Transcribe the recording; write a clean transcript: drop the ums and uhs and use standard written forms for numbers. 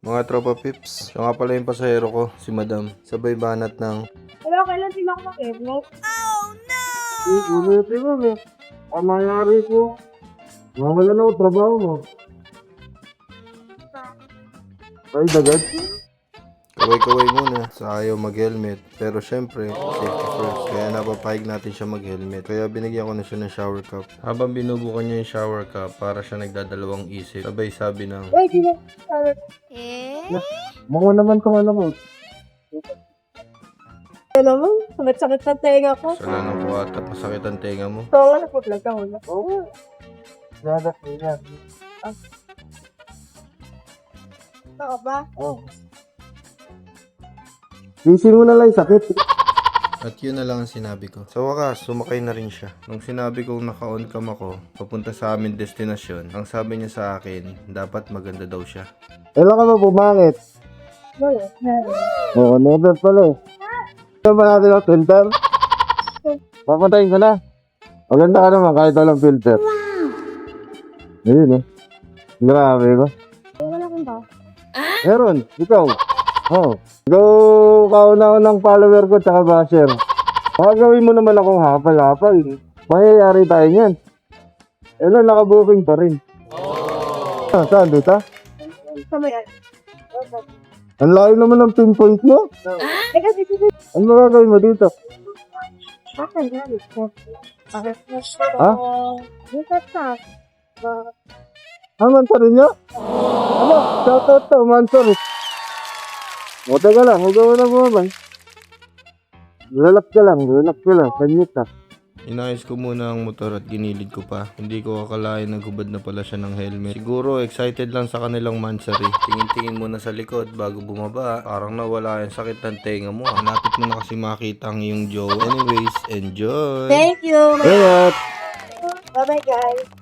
Mga tropa pips, siya nga pala yung pasahero ko, si Madam. Sabay banat ng... Hello, kailan sila ako makibot? Buti mo, eh. Ang mayari ko. Mawala na ako trabaho mo. Ay, dagad. Kaway-kaway muna sa ayaw mag-helmet. Pero syempre, safety first. Kaya napapahig natin siya mag-helmet. Kaya binigyan ko na siya ng shower cup. Habang binubukan niya yung shower cup, para siya nagdadalawang isip. Sabay sabi ng... Uy, di ba? Mga naman kung ano mo. Ano mo? Sakit-sakit na tenga ko. Sala ng kuwat at masakit ang tenga mo. So, nga naputlag ka muna. Oo. Dadat niya. Saka ba? Oo. Isin mo na lang yung sakit. At yun na lang ang sinabi ko. Sa wakas, sumakay na rin siya. Nung sinabi kong naka-on cam ako, papunta sa aming destinasyon, ang sabi niya sa akin, dapat maganda daw siya. Kailan ka ba bumangit? Wala. Oo, never pala eh. Saan ba natin ang filter? Papuntayin ko na. Maganda ka naman kahit walang filter. Ayun eh. Grabe ba? Wala kang ba? Meron, ikaw. Oo. Ikaw kauna-unang follower ko tsaka basher. Gawin mo naman akong hapal-hapal. Mayayari tayo niyan. Ano, nakabooking pa rin. Saan dito? Sa may ano? Ang layo naman ng pinpoint mo. Eh, kasi Ano magagawin mo dito? bakit galit ko? Bakit na siya? Ha? Dito sa. Mansor niyo? Ano? Shoutout to, Mansor. O, teka lang. Huwag mo na bumabay. Relax ka lang. Kanyit ka. Inayos ko muna ang motor at ginilid ko pa. Hindi ko akalain naghubad na pala siya ng helmet. Siguro excited lang sa kanilang mansari. Tingin-tingin muna sa likod bago bumaba. Parang nawala yung sakit ng tenga mo. Hanapit mo na kasi makita ang iyong jowa. Anyways, enjoy! Thank you. Ingat! Bye-bye, guys.